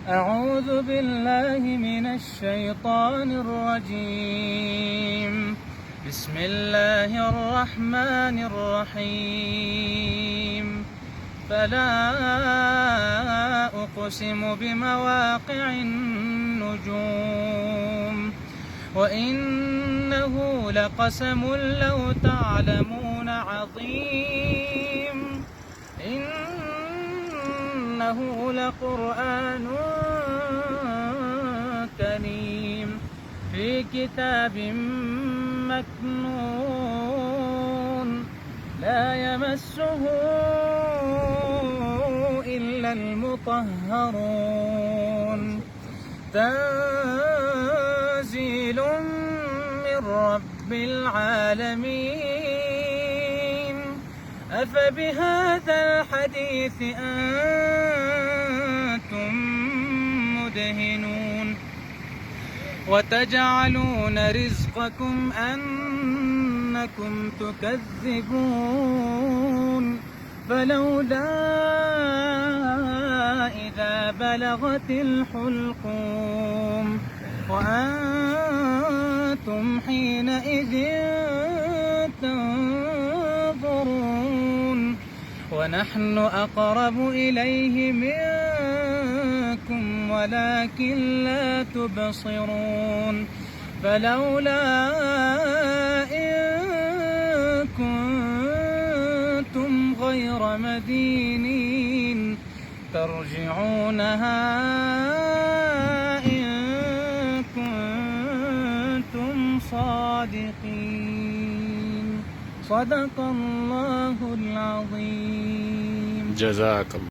أعوذ بالله من الشيطان الرجيم. بسم الله الرحمن الرحيم. فلا أقسم بمواقع النجوم وإنه لقسم لو تعلمون عظيم. إنه لقرآن كريم في كتاب مكنون لا يمسه إلا المطهرون. تنزيل من رب العالمين. أفبهذا الحديث أنتم مدهنون وتجعلون رزقكم أنكم تكذبون. فلولا إذا بلغت الحلقوم وأنتم حينئذ تنظرون ونحن أقرب إليه منكم ولكن لا تبصرون. فلولا إن كنتم غير مدينين ترجعونها إن كنتم صادقين. صدق الله العظيم. جزاك الله.